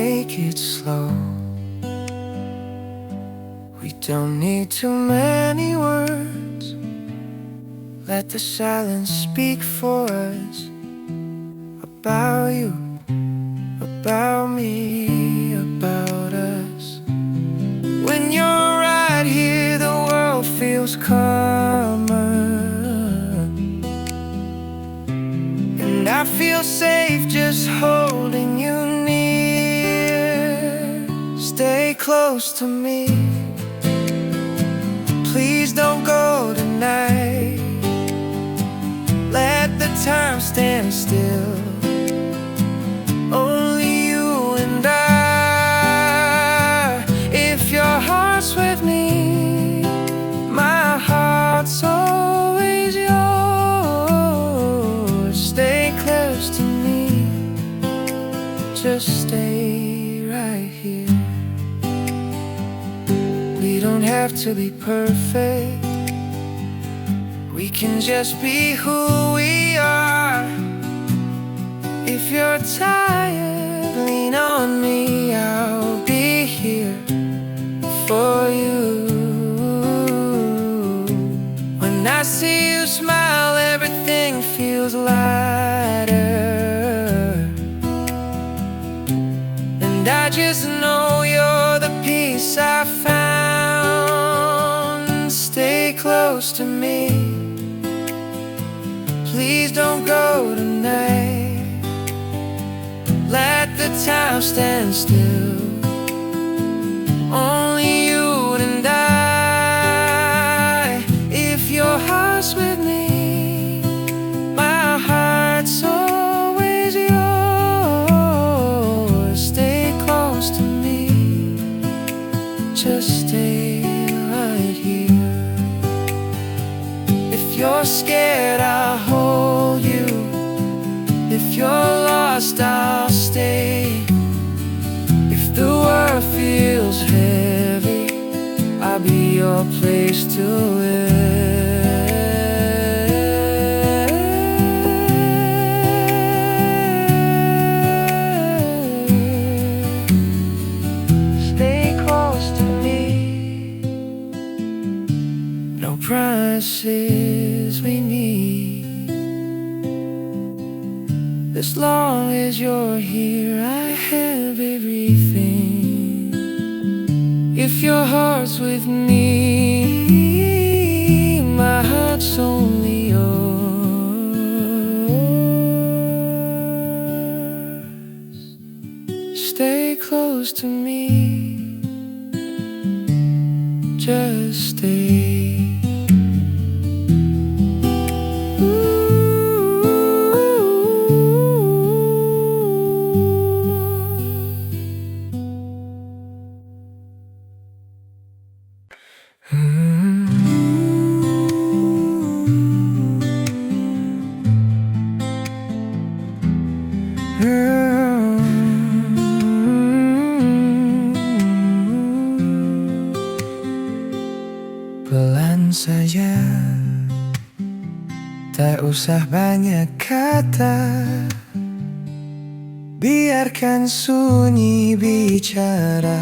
take it slow. We don't need too many words. Let the silence speak for us. About you, about me, about us. When you're right here, the world feels calmer, and I feel safe just holding you near. Stay close to me. Please don't go tonight. Let the time stand still. Only you and I. If your heart's with me, my heart's always yours. Stay close to me. Just stay right here. We don't have to be perfect. We can just be who we are. If you're tired, lean on me. I'll be here for you. When I see you smile, everything feels lighter, and I just know you're the peace I found. Stay close to me. Please don't go tonight. Let the time stand still. Only you and I. If your heart's with me, my heart's always yours. Stay close to me. Just stay right here. If you're scared, I'll hold you. If you're lost, I'll stay. If the world feels heavy, I'll be your place to live. Stay close to me. No promises we need. As long as you're here, I have everything. If your heart's with me, my heart's only yours. Stay close to me. Just stay. Pelan saja, tak usah banyak kata. Biarkan sunyi bicara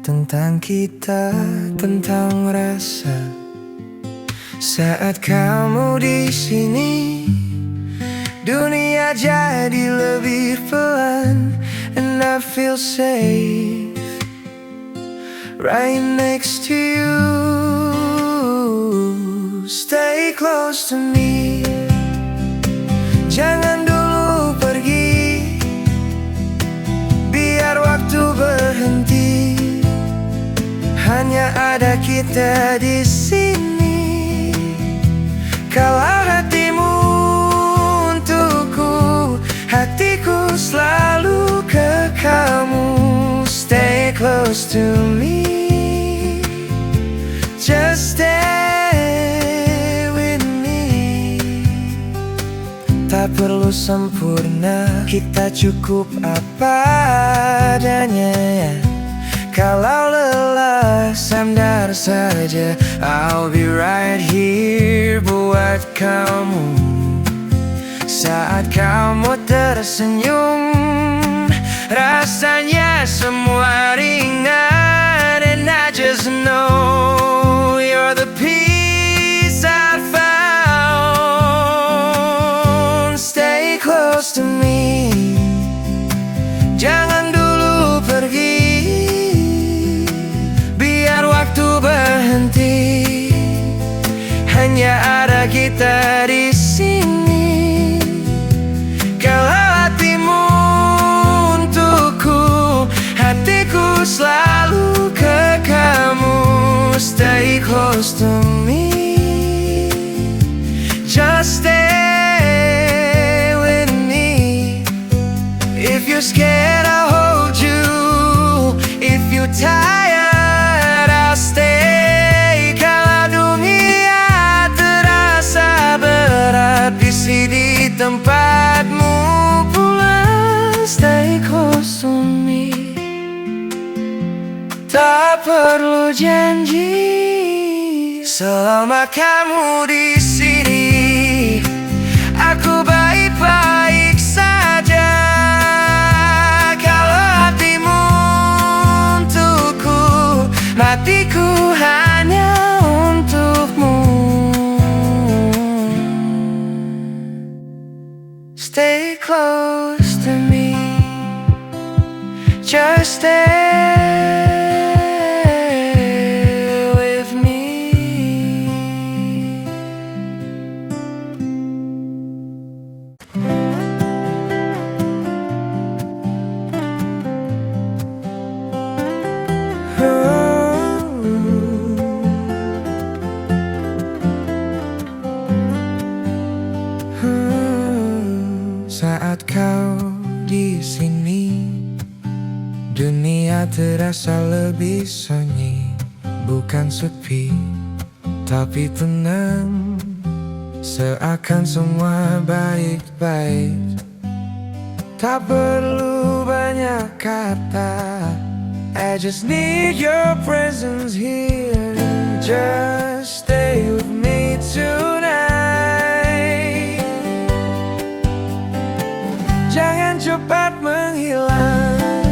tentang kita, tentang rasa. Saat kamu di sini, dunia jadi lebih pelan, and I feel safe right next to you. Stay close to me. Jangan dulu pergi, biar waktu berhenti. Hanya ada kita di sini. Kalau hatimu untukku, hatiku selalu ke kamu. Stay close to me. Just stay with me. Tak perlu sempurna, kita cukup apa adanya. Kalau lelah, sandar saja. I'll be right here buat kamu. Saat kamu tersenyum, rasanya ya ada kita di sini. Kalau hatimu untukku, hatiku selalu ke kamu. Stay close to me, just stay with me. If you're scared, I'll hold you. If you're tired, I'll stay. Kalau dunia terasa berat, di sini tempatmu pulang. Stay close to me. Tak perlu janji, selama kamu di sini, aku baik-baik saja. Kalau hatimu untukku, hatiku hanya untukmu. Stay close to me, just stay. Saat kau di sini, dunia terasa lebih sunyi. Bukan sepi, tapi tenang, seakan semua baik-baik. Tak perlu banyak kata, I just need your presence here. Just stay with me tonight. Jangan cepat menghilang,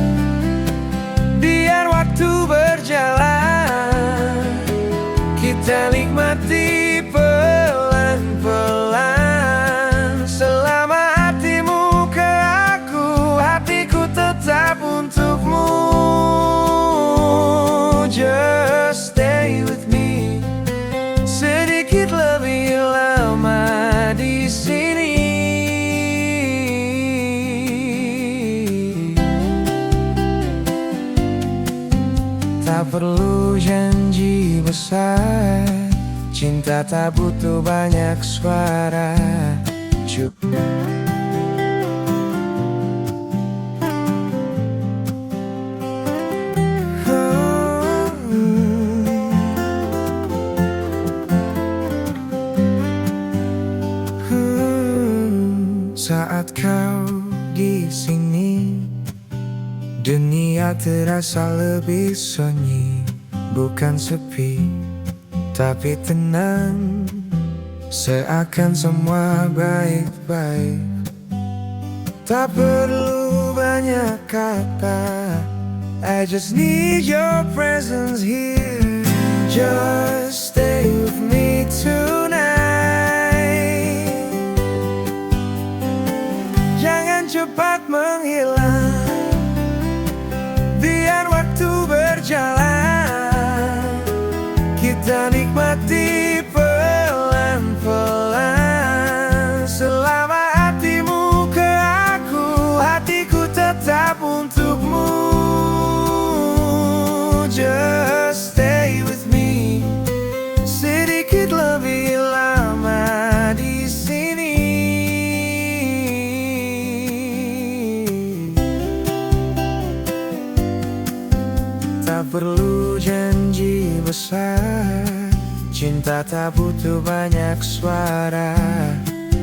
biar waktu berjalan. Kita nikmati pelan-pelan. Selama hatimu ke aku, hatiku tetap untukmu. Just stay with me, sedikit lebih lama di sini. Tak perlu janji besar, cinta tak butuh banyak suara. Cukup saat kau di sini, dunia terasa lebih sunyi. Bukan sepi, tapi tenang, seakan semua baik-baik. Tak perlu banyak kata, I just need your presence here. Just stay with me tonight. Jangan cepat menghilang, biar waktu berjalan. Kita nikmati pelan-pelan. Selama hatimu ke aku, hatiku tetap untukmu. Just stay with me, sedikit lebih lama di sini. Tak perlu janji besar, cinta tak butuh banyak suara.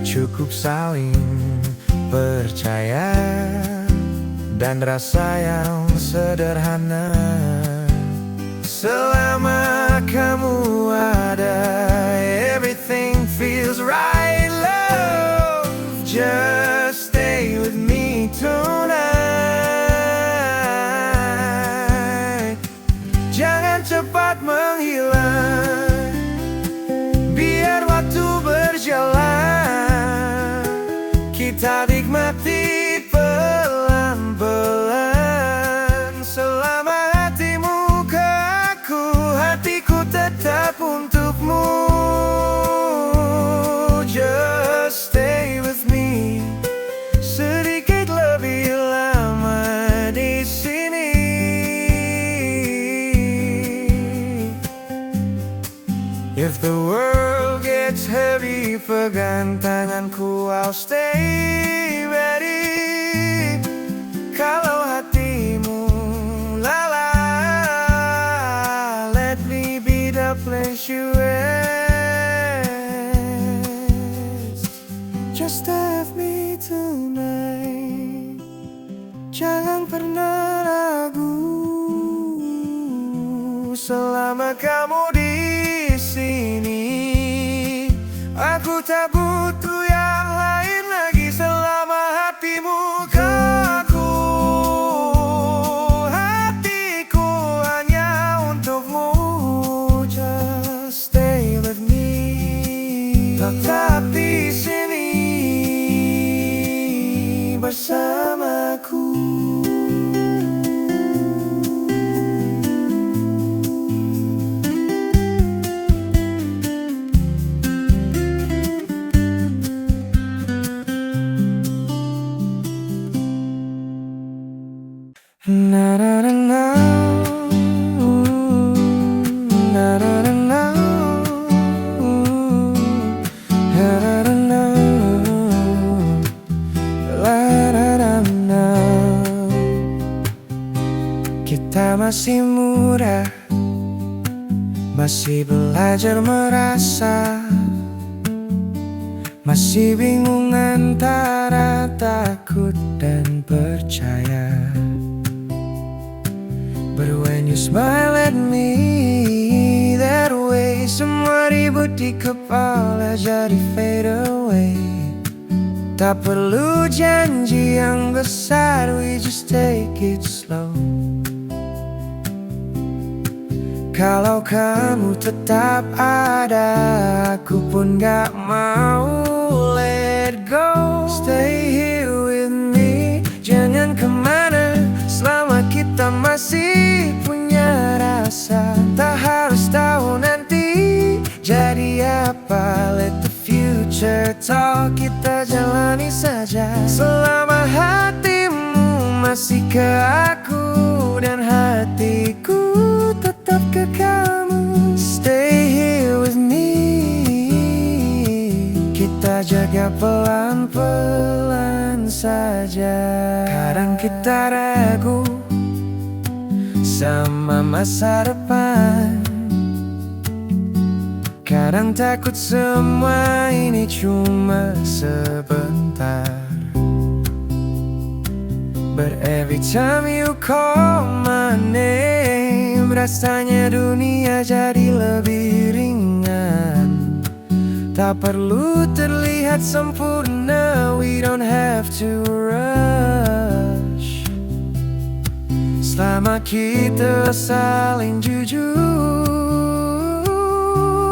Cukup saling percaya dan rasa yang sederhana. Selama kamu ada, everything feels right, love. Just stay with me tonight. Jangan cepat menghilang, biar waktu berjalan. Kita nikmati pelan-pelan. Selama hatimu ke aku, If the world gets heavy, pegang tanganku, I'll stay ready. Kalau hatimu lelah, let me be the place you rest. Just have me tonight, jangan pernah ragu. Selama kamu di sini, aku tak butuh yang lain lagi. Selama hatimu ke aku, hatiku hanya untukmu. Just stay with me, tetap di sini bersamaku. Na na na na, na na na na, na na na na, la la la la. Kita masih muda, masih belajar merasa, masih bingung antara takut dan percaya. But when you smile at me that way, semua ribut di kepala jadi fade away. Tak perlu janji yang besar, we just take it slow. Kalau kamu tetap ada, aku pun gak mau let go. Stay here with me, jangan kemana, selama kita masih punya rasa. Tak harus tahu nanti jadi apa, let the future talk, kita jalani saja. Selama hatimu masih ke aku dan hatiku tetap ke kamu. Stay here with me, kita jaga pelan-pelan saja. Kadang kita ragu sama masa depan, kadang takut semua ini cuma sebentar. But every time you call my name, rasanya dunia jadi lebih ringan. Tak perlu terlihat sempurna, we don't have to rush. Selama kita saling jujur,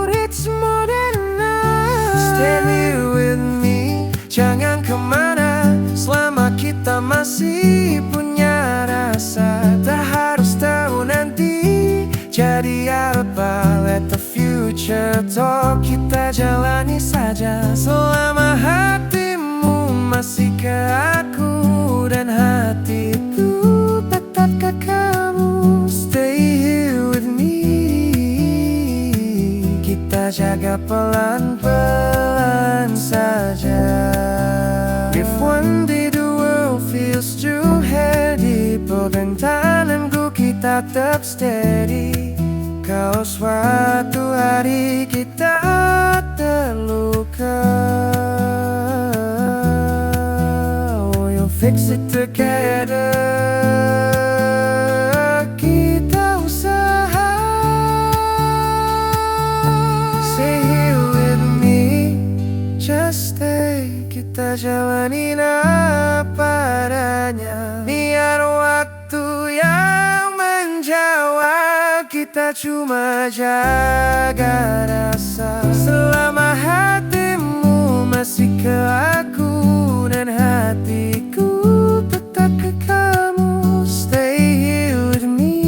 it's more than enough. Stand here with me, jangan kemana, selama kita masih punya rasa. Tak harus tahu nanti jadi apa, let the future talk, kita jalani saja. Selama hatimu masih ke aku dan hatiku tetap ke kamu. Stay here with me, kita jaga pelan-pelan saja. If one day the world feels too heavy, pegang tanganku, kita tetap steady. Kalau suatu hari kita terluka, we'll fix it together. Kita usaha. Stay here with me, just stay, kita jalanin apa adanya. Biar waktu yang menjawab, kita cuma jaga rasa. Selama hatimu masih ke aku dan hatiku tetap ke kamu. Stay here with me,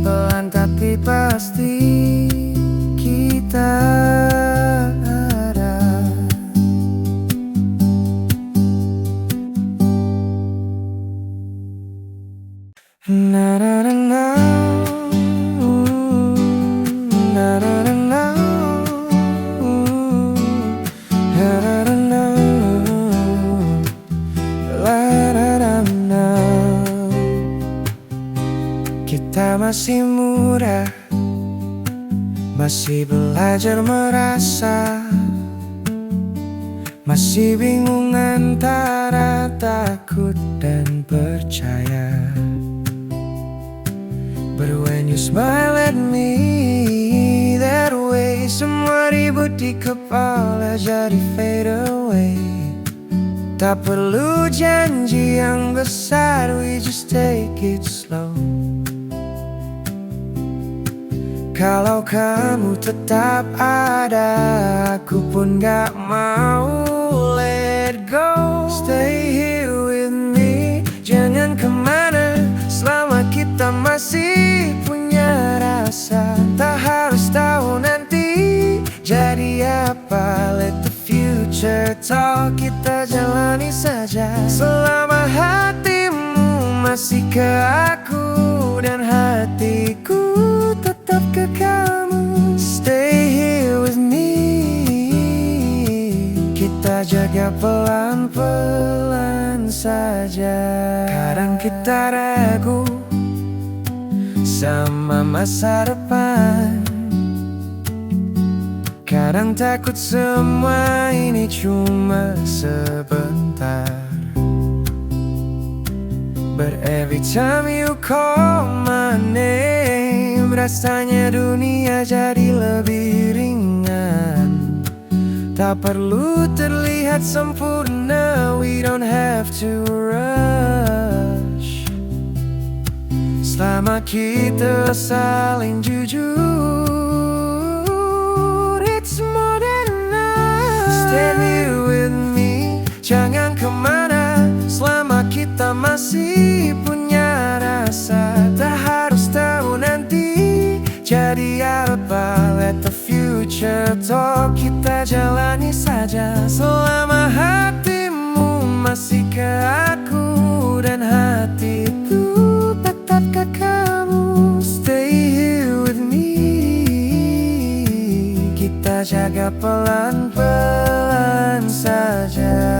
pelan tapi pasti kita ada. Na na na na, na Kita masih muda, masih belajar merasa, masih bingung antara takut dan percaya. But when you smile at me that way, semua ribut di kepala jadi fade away. Tak perlu janji yang besar, we just take it slow. Kalau kamu tetap ada, aku pun gak mau let go. Stay here with me, jangan kemana, selama kita masih punya rasa. Tak harus tahu nanti jadi apa, let the future talk, kita jalani saja. Selama hatimu masih ke aku dan hatiku tetap ke kamu. Stay here with me, kita jaga pelan-pelan saja. Kadang kita ragu sama masa depan, kadang takut semua ini cuma sebentar. But every time you call my name, rasanya dunia jadi lebih ringan. Tak perlu terlihat sempurna, we don't have to rush. Selama kita saling jujur, it's more than enough. Stay here with me, jangan kemana, selama kita masih punya rasa. Tak harus tahu nanti jadi apa, let the future talk, kita jalani saja. Selama hatimu masih ke aku dan hatiku tetap ke kamu. Stay here with me, kita jaga pelan-pelan saja.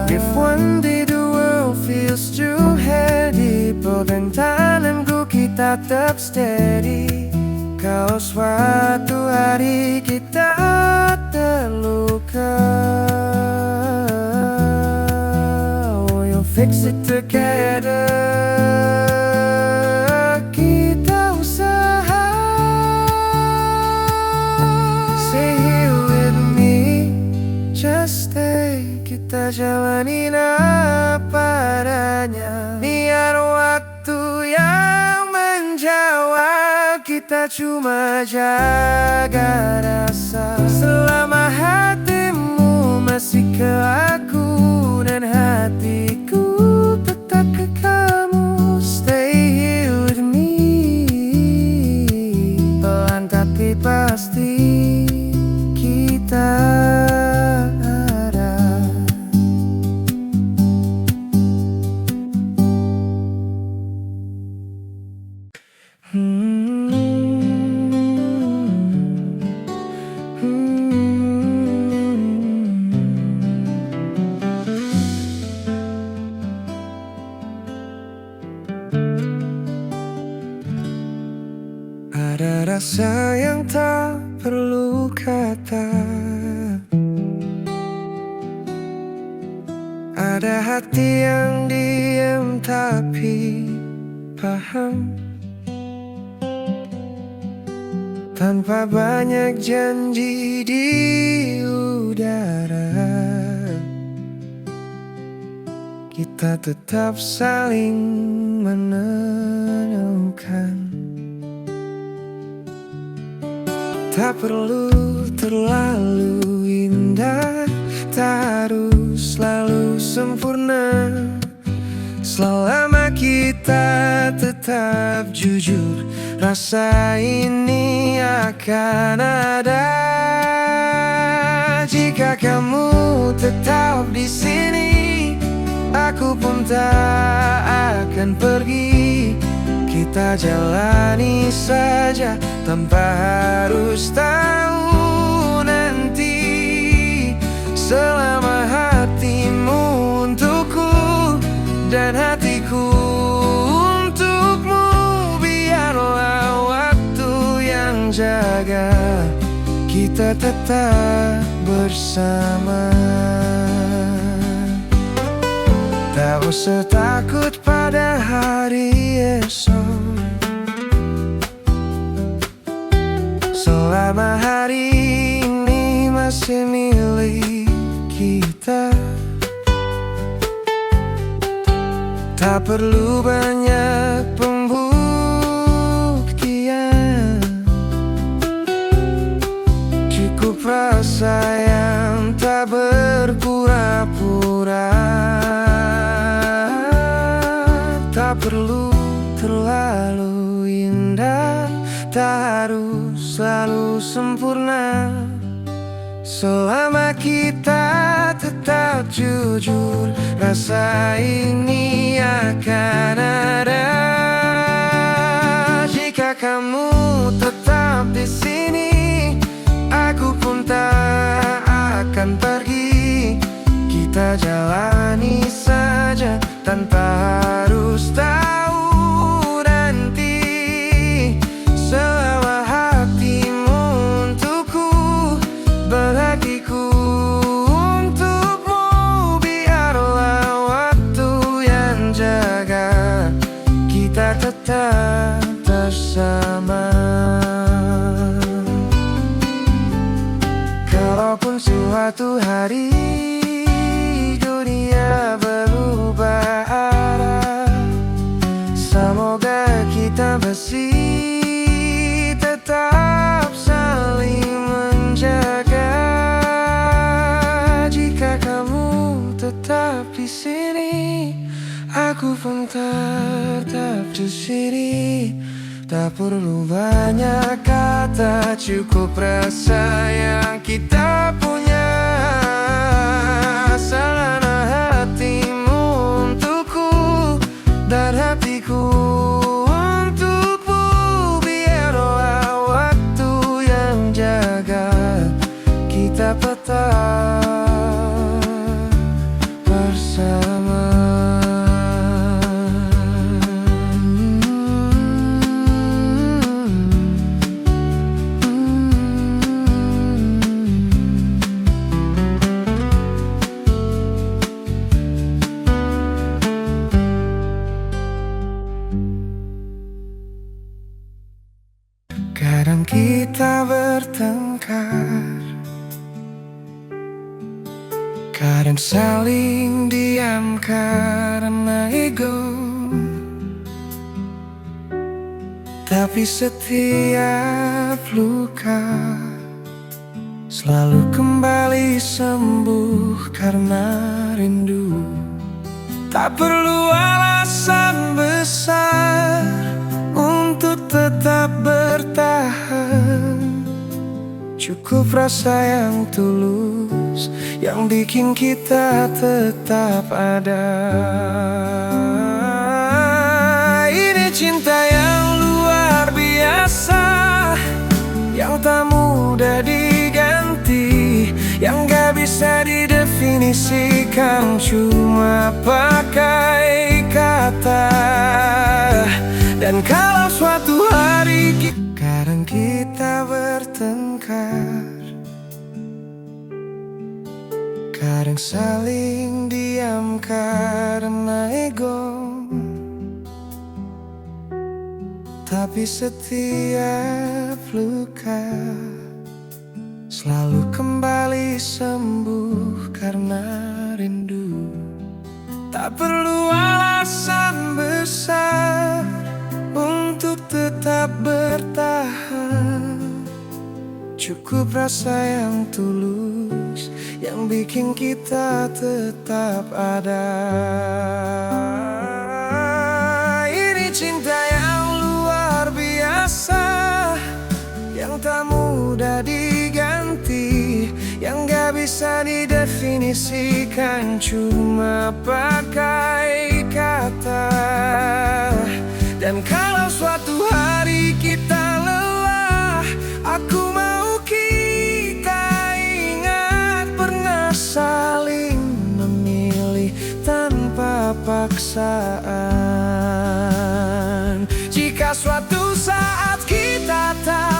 If one day the world feels too heavy, pegang tanganku kita tetap steady. Kalau suatu hari kita terluka, we'll fix it together. Kita usaha. Stay here with me, just stay. Kita jalanin apa adanya, biar waktu yang menjawab. Kita cuma jaga rasa. Selama hatimu masih ke aku dan hatiku tetap ke kamu. Stay here with me, pelan tapi pasti kita ada. Ada rasa yang tak perlu kata, ada hati yang diam tapi paham. Tanpa banyak janji di udara, kita tetap saling menemukan. Tak perlu terlalu indah, tak harus selalu sempurna. Selama kita tetap jujur, rasa ini akan ada. Jika kamu tetap di sini, aku pun tak akan pergi. Kita jalani saja tanpa harus tahu nanti. Selama hatimu untukku dan hatiku untukmu, menjaga kita tetap bersama. Tak usah takut pada hari esok, selama hari ini masih milik kita. Tak perlu banyak pembuktian, cukup rasa yang tak berpura-pura. Tak perlu terlalu indah, tak harus selalu sempurna. Selama kita tetap jujur, rasa ini akan ada. Jika kamu tetap di sini, aku pun tak akan pergi. Kita jalani saja tanpa harus tahu nanti. Selama hatimu untukku, berhatiku untukmu, biarlah waktu yang jaga kita tetap bersama. Kalaupun suatu hari dunia berubah arah, semoga kita masih tetap saling menjaga. Jika kamu tetap di sini, aku pun tetap di sini. Tak perlu banyak kata, cukup rasa yang kita punya. Selama hatimu untukku dan hatiku untukmu, biarlah waktu yang jaga kita tetap bersama. Kadang kita bertengkar, kadang saling diam karena ego. Tapi setiap luka selalu kembali sembuh karena rindu. Tak perlu alasan besar untuk tetap bertahan, cukup rasa yang tulus yang bikin kita tetap ada. Ini cinta yang luar biasa, yang tak mudah diganti, yang gak bisa didefinisikan cuma pakai kata. Dan kalau suatu hari kadang kita bertengkar, kadang saling diam karena ego. Tapi setiap luka selalu kembali sembuh karena rindu. Tak perlu alasan besar untuk tetap bertahan, cukup rasa yang tulus yang bikin kita tetap ada. Ini cinta yang luar biasa, yang tak mudah diganti, yang gak bisa didefinisikan cuma pakai kata. Dan kalau suatu hari kita lelah, aku mau kita ingat pernah saling memilih tanpa paksaan. Jika suatu saat kita tak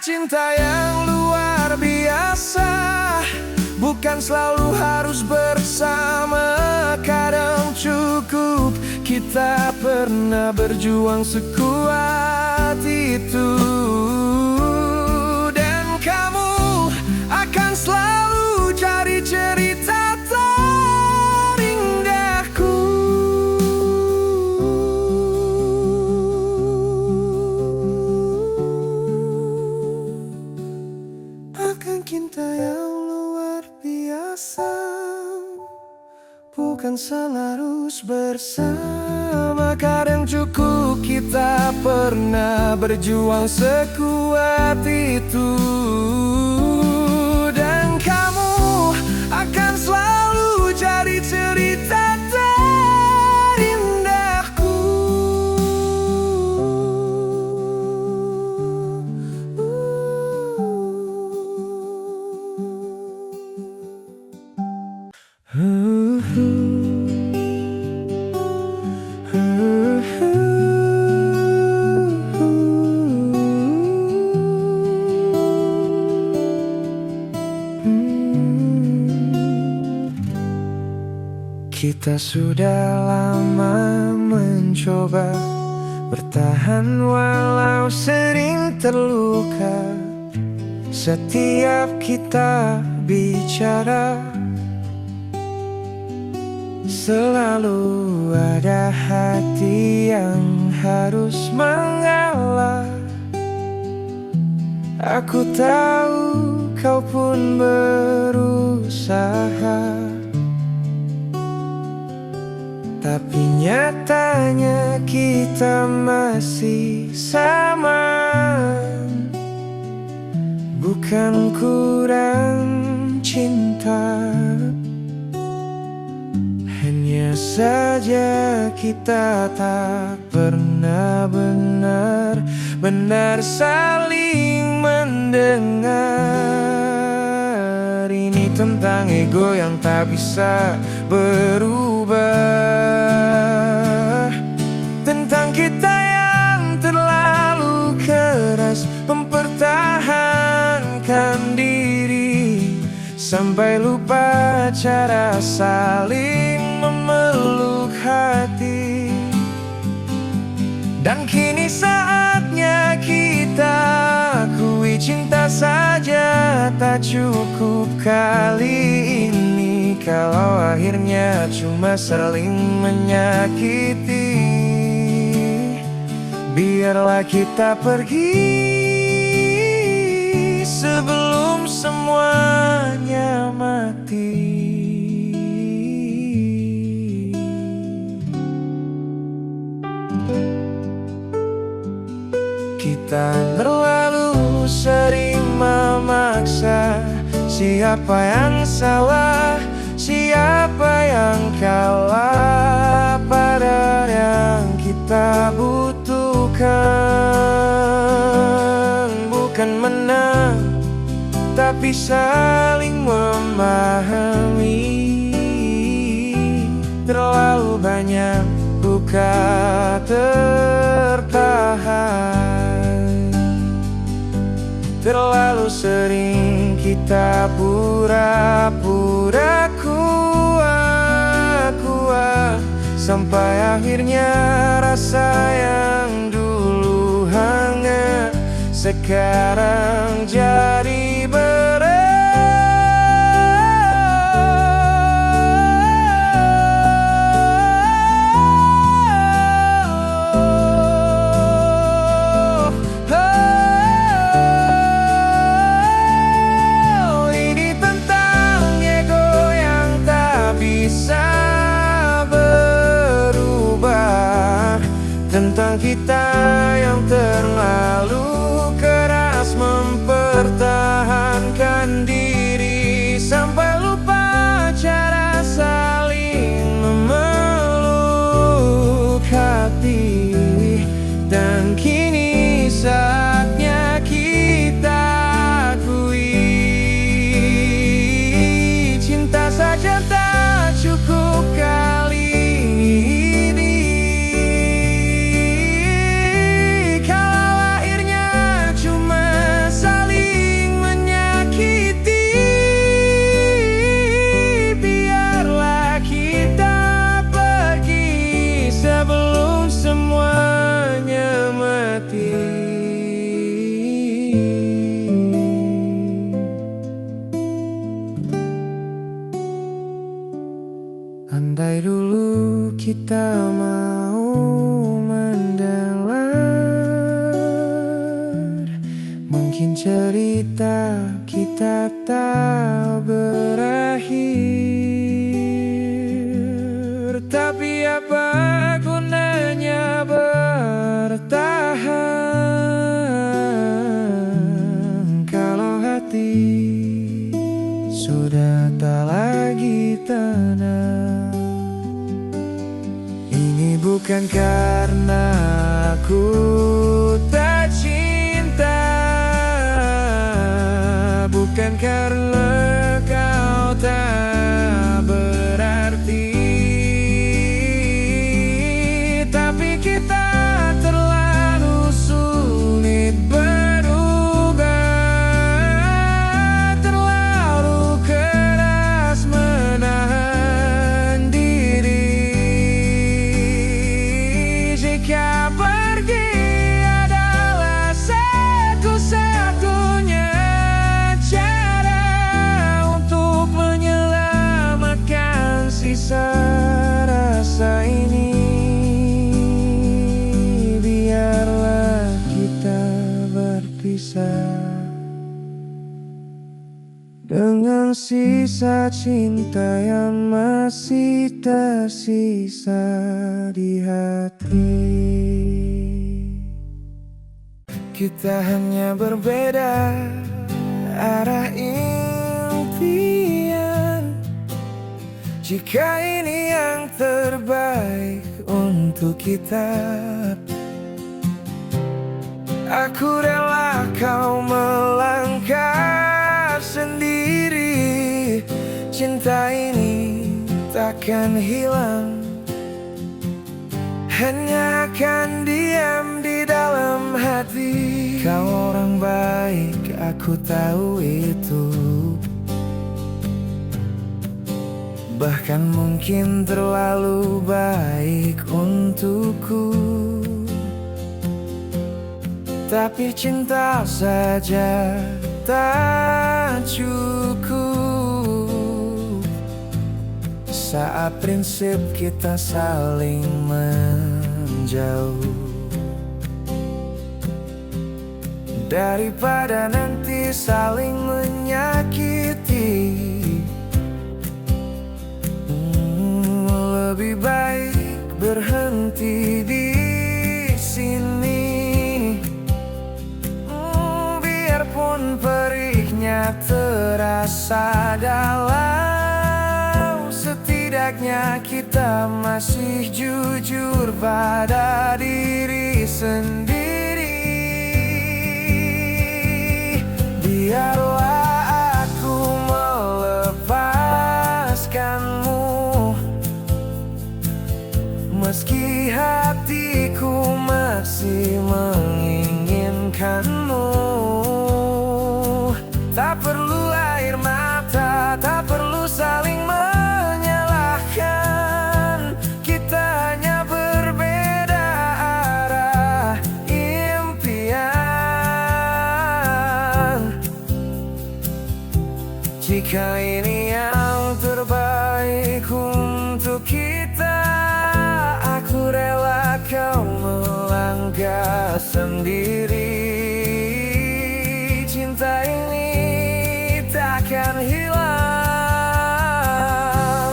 cinta yang luar biasa bukan selalu harus bersama. Kadang cukup kita pernah berjuang sekuat itu. Dan kamu akan selalu cari cerita terindahku. Akan cinta yang luar biasa bukan selalu harus bersama. Kadang cukup kita pernah berjuang sekuat itu. Dan kamu akan selalu cari cerita terindahku. Kita sudah lama mencoba bertahan walau sering terluka. Setiap kita bicara selalu ada hati yang harus mengalah. Aku tahu kau pun berusaha, tapi nyatanya kita masih sama. Bukan kurang cinta, hanya saja kita tak pernah benar-benar saling mendengar. Ini tentang ego yang tak bisa berubah, tentang kita yang terlalu keras mempertahankan diri sampai lupa cara saling memeluk hati. Dan kini saatnya kita akui cinta saja tak cukup kali ini. Kalau akhirnya cuma saling menyakiti, biarlah kita pergi sebelum semuanya mati. Kita terlalu sering memaksa siapa yang salah, siapa yang kalah, pada yang kita butuhkan bukan menang, tapi saling memahami. Terlalu banyak luka tertahan, terlalu sering kita pura-pura kuat, sampai akhirnya rasa yang dulu hangat sekarang jadi berat. Ini tentang ego yang tak bisa berubah, tentang kita yang terlalu keras mempertahankan kita mau mendengar. Mungkin cerita kita tak berakhir, tapi apa gunanya bertahan kalau hati sudah tak lagi tenang. Ini bukan karena aku tak cinta, bukan karena kau tak berarti, tapi kita terlalu sulit berubah, terlalu keras menahan diri. Jika pergi adalah satu-satunya sisa rasa ini, biarlah kita berpisah dengan sisa cinta yang masih tersisa di hati. Kita hanya berbeda arah impian. Jika ini yang terbaik untuk kita, aku rela kau melangkah sendiri. Cinta ini takkan hilang, hanya akan diam di dalam hati. Kau orang baik, aku tahu itu. Bahkan mungkin terlalu baik untukku, tapi cinta saja tak cukup saat prinsip kita saling menjauh. Daripada nanti saling menyakiti, lebih baik berhenti di sini. Biarpun perihnya terasa dalam, setidaknya kita masih jujur pada diri sendiri. Biarlah aku melepaskanmu, meski hatiku masih menginginkanmu. Tak perlu air mata, tak perlu saling menyalahkan. Kita hanya berbeda arah impian. Jika ini yang terbaik untuk kita, aku rela kau melangkah sendiri. Cinta ini takkan hilang,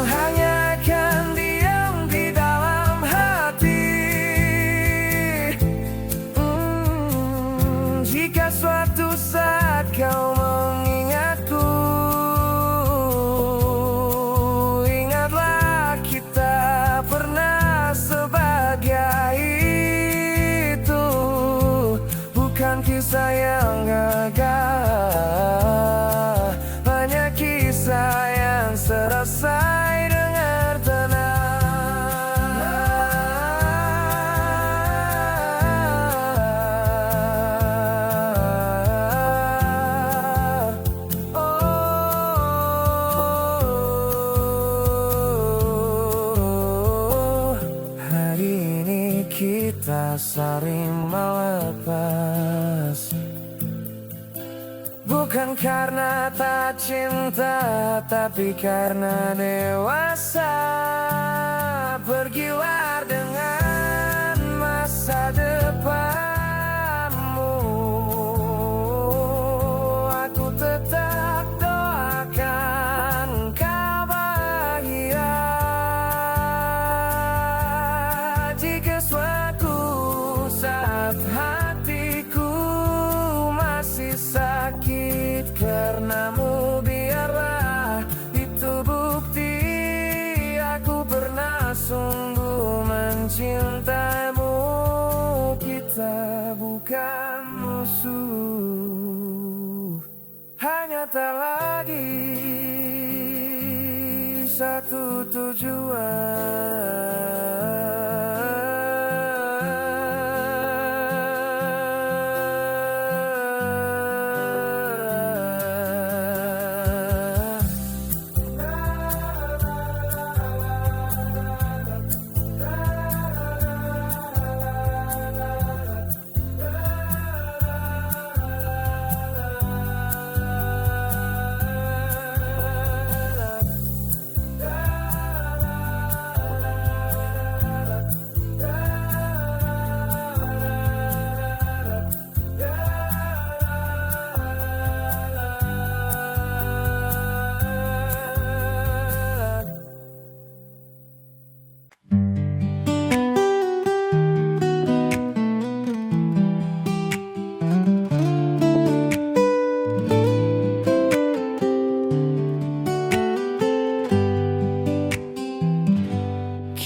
hanya akan diam di dalam hati. Jika suatu saat kau mengingatku, ingatlah kita pernah sebagai itu. Bukan kisah yang gagal, hanya kisah yang selesai dengan tenang. Hari ini kita saling melepas, bukan karena tak cinta, tapi karena dewasa. berkilar dengan masa depanmu. Aku tetap doakan kau bahagia. Jika suatu saat hatiku masih sakit karenamu, biarlah itu bukti aku pernah sungguh mencintaimu. Kita bukan musuh, hanya tak lagi satu tujuan.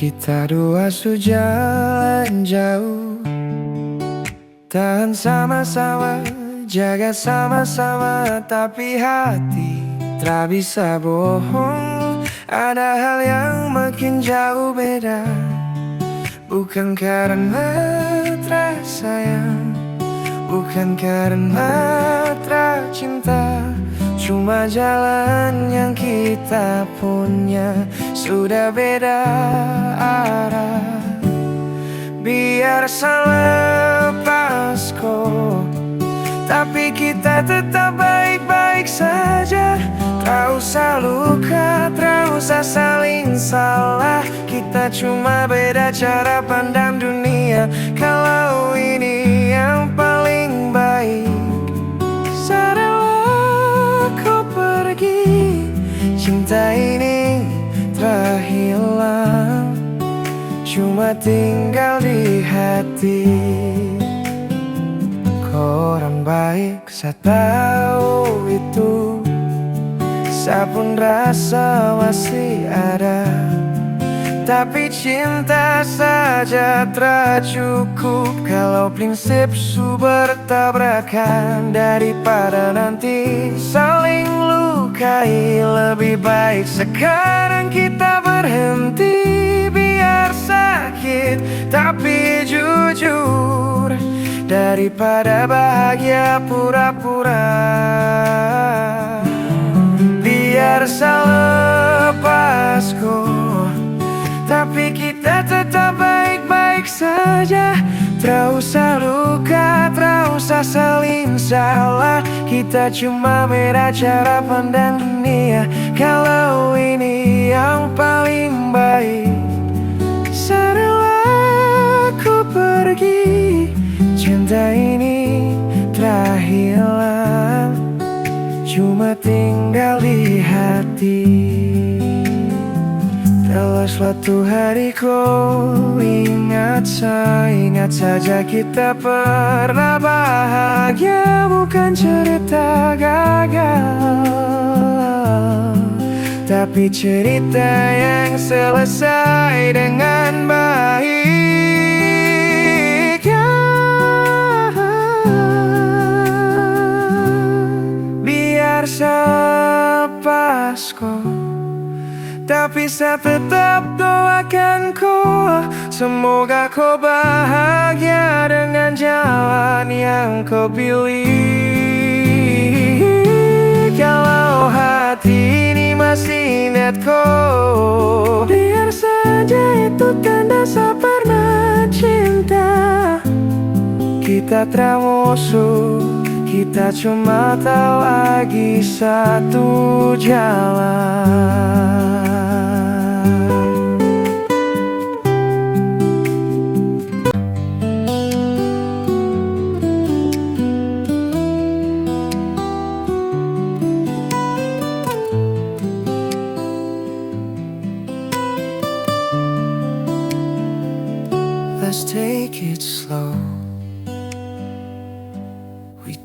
Kita dua sejalan jauh, tahan sama-sama, jaga sama-sama, tapi hati tak bisa bohong. Ada hal yang makin jauh beda, bukan karena tak sayang, bukan karena tak cinta, cuma jalan yang kita punya sudah beda arah. Biar salah lepas kok, tapi kita tetap baik-baik saja. Tak usah luka, tak usah saling salah. Kita cuma beda cara pandang dunia. Kalau ini yang paling baik, sadarlah kau pergi. Cinta ini tak hilang, cuma tinggal di hati. Kau orang baik, saya tahu itu. Saya pun rasa masih ada, tapi cinta saja tak cukup kalau prinsip su bertabrakan. Daripada nanti saling lukai, lebih baik sekarang kita berhenti. Biar sakit tapi jujur, daripada bahagia pura-pura. Biar salah lepas kok, tapi kita tetap baik-baik saja. Tak usah luka, tak usah saling salah. Kita cuma beda cara pandang dunia. Kalau ini yang paling baik, sadarlah ku pergi. Cinta ini tak hilang, cuma tinggal di hati. Kalau suatu hari kau ingat saja kita pernah bahagia, bukan cerita gagal, tapi cerita yang selesai dengan baik. Biar selepas kau, tapi saya tetap doakan kau. Semoga kau bahagia dengan jalan yang kau pilih. Kalau hati ini masih ingat kau, biar saja itu tanda saya pernah cinta. Kita tak musuh, kita cuma tahu lagi satu jalan.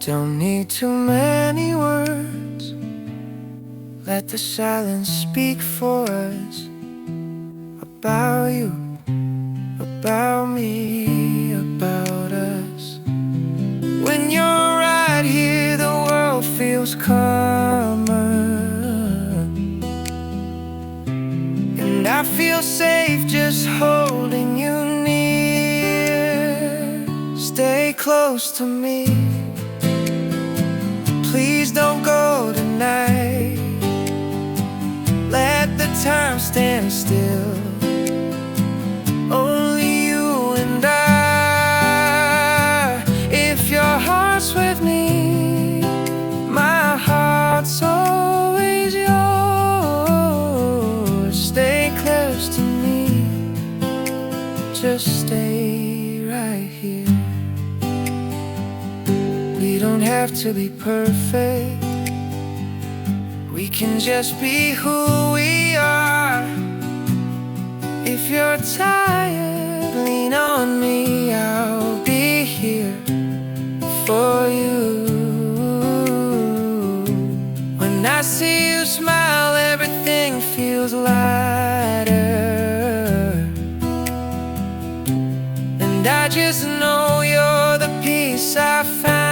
Don't need too many words. Let the silence speak for us. About you, about me, about us. When you're right here, the world feels calmer, and I feel safe just holding you near. Stay close to me. Please don't go tonight. Let the time stand still. Only you and I. If your heart's with me, my heart's always yours. Stay close to me. Just stay right here. We don't have to be perfect. We can just be who we are. If you're tired, lean on me. I'll be here for you. When I see you smile, everything feels lighter, and I just know you're the peace I found.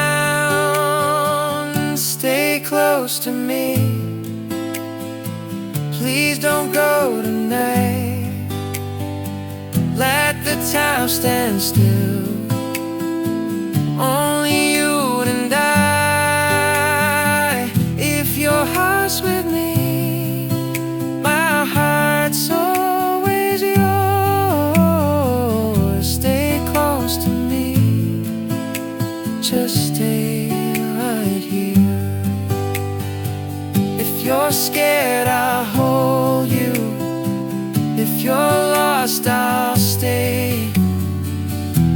Stay close to me. Please don't go tonight. Let the time stand still. Only you and I. If your heart's with me, my heart's always yours. Stay close to me. Just stay right here. If you're scared, I'll hold you. If you're lost, I'll stay.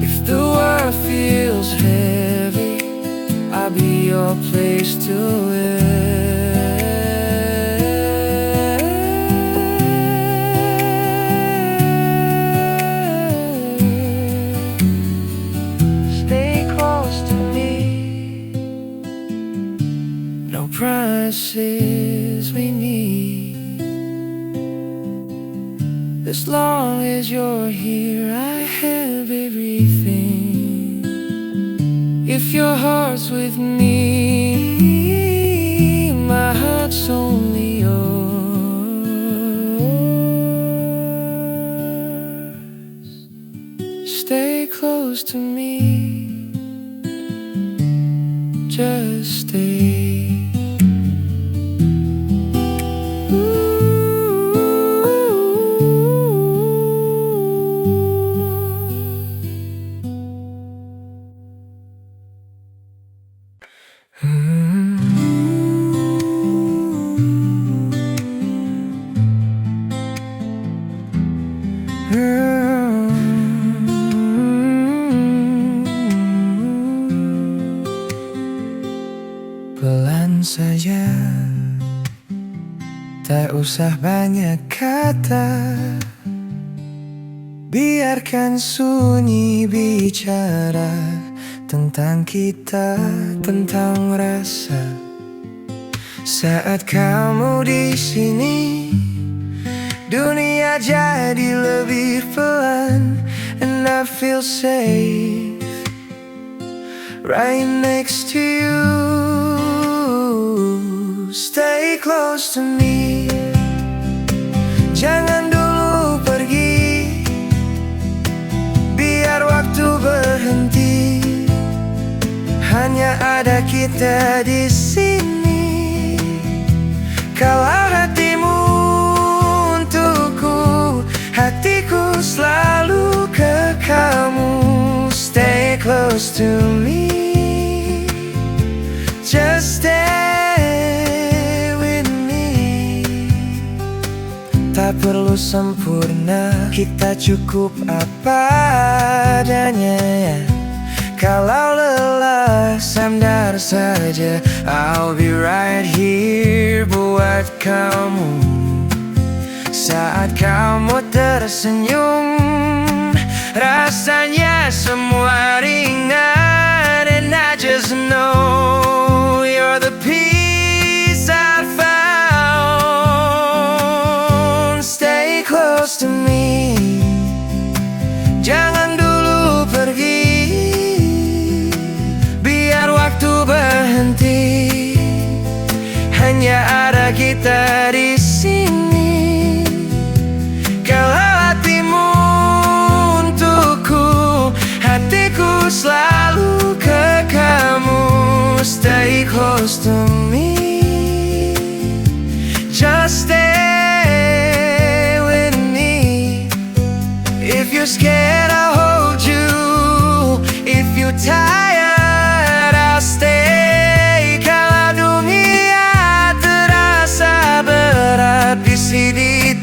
If the world feels heavy, I'll be your place to live. Stay close to me. No promises we need. As long as you're here, I have everything. If your heart's with me, my heart's only yours. Stay close to me. Just stay. Pelan saja, tak usah banyak kata. Biarkan sunyi bicara tentang kita, tentang rasa. Saat kamu di sini, dunia jadi lebih pelan, and I feel safe right next to you. Stay close to me. Jangan dulu pergi, biar waktu berhenti. Hanya ada kita di sini. Kalau hatimu untukku, hatiku selalu ke kamu. Stay close to me. Just stay with me. Tak perlu sempurna, kita cukup apa adanya. Kalau lelah, sandar saja. I'll be right here buat kamu. Saat kamu tersenyum, rasanya semua ringan. And I just know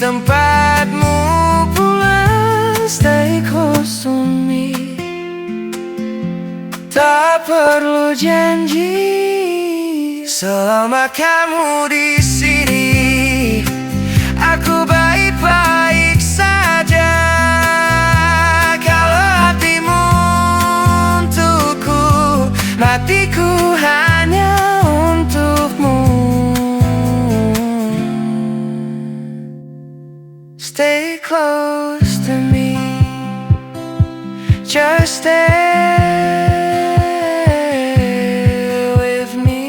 tempatmu pulang. Stay close to me. Tak perlu janji selama kamu di sini. Aku baik-baik saja. Kalau hatimu untukku, matiku hanya untukmu. Stay close to me. Just stay with me.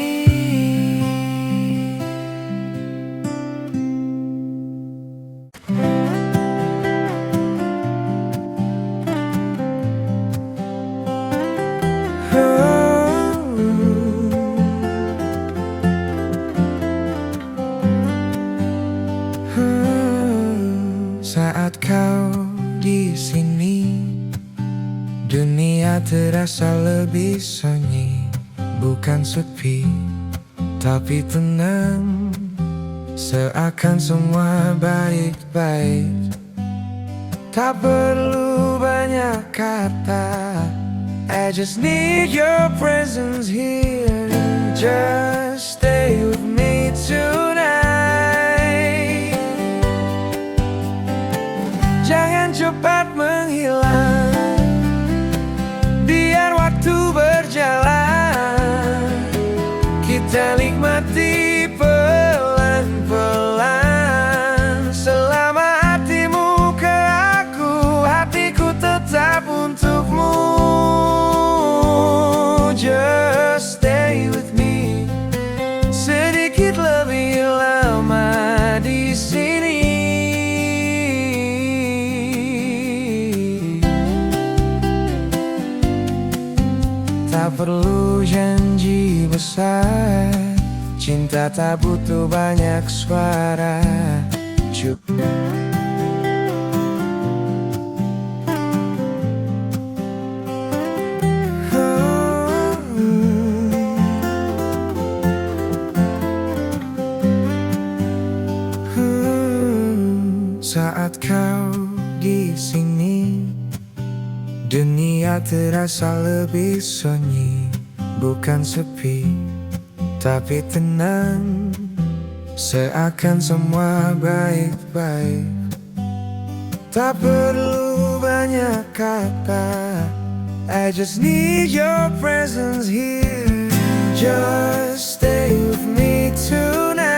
Saat kau di sini, dunia terasa lebih sunyi. Bukan sepi, tapi tenang. Seakan semua baik-baik. Tak perlu banyak kata. I just need your presence here. Just stay with me tonight. Jangan cepat menghilang, biar waktu berjalan. Kita nikmati pelan-pelan. Selama hatimu ke aku, hatiku tetap untukmu. Just stay with me. Sedikit lebih lama di sini. Tak perlu janji besar. Cinta tak butuh banyak suara. Cukup saat kau di sini, dunia terasa lebih sunyi. Bukan sepi, tapi tenang. Seakan semua baik-baik. Tak perlu banyak kata. I just need your presence here. Just stay with me tonight.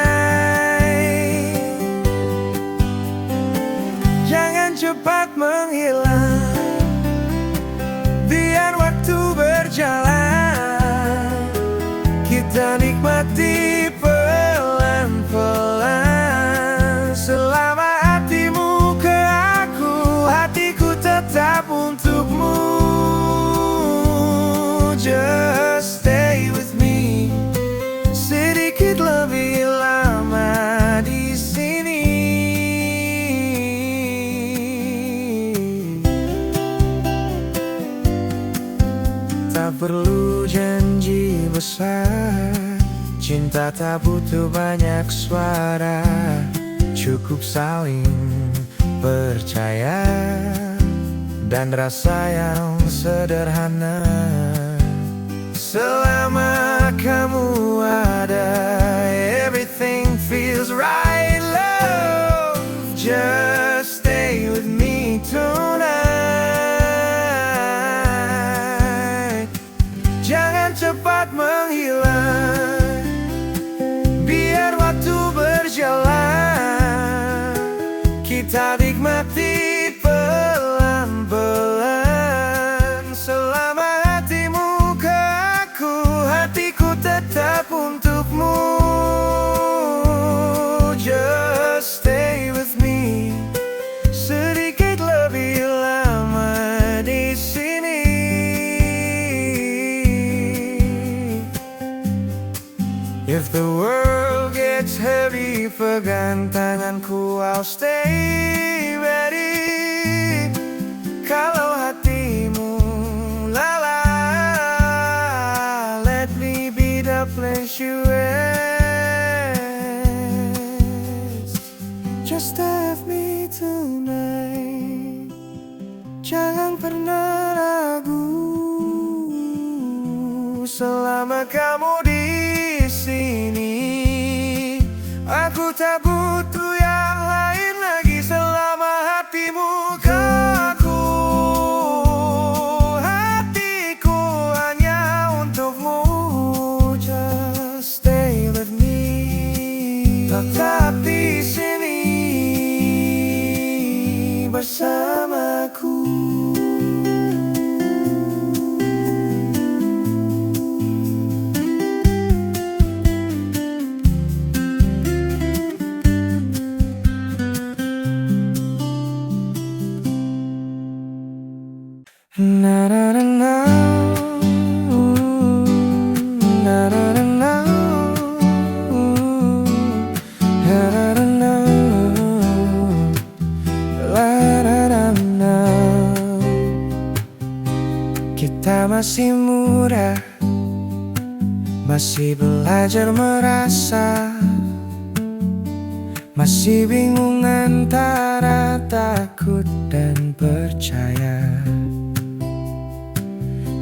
Jangan cepat menghilang, biar waktu berjalan. Kita nikmati pelan-pelan. Selama hatimu ke aku, hatiku tetap untukmu. Just stay with me. Sedikit lebih lama di sini. Tak perlu janji besar. Cinta tak butuh banyak suara. Cukup saling percaya dan rasa yang sederhana. Selama kamu ada, everything feels right, love. Just stay with me tonight. Jangan cepat menghilang, biar waktu berjalan. Kita nikmati pelan-pelan. Selama hatimu ke aku, hatiku tetap untukmu. Just stay with me. Sedikit lebih lama di sini. If the world gets heavy, pegang tanganku, I'll stay ready. Kalau hatimu lelah, let me be the place you rest. Just stay with me. pernah ragu selama kamu di sini. Aku tak butuh yang lain lagi selama hatimu ke aku. Hatiku hanya untukmu. Just stay with me. Tetap di sini bersamaku. Na na na na, na na na na, na na na na, la la la la. Kita masih muda, masih belajar merasa, masih bingung antara takut dan percaya.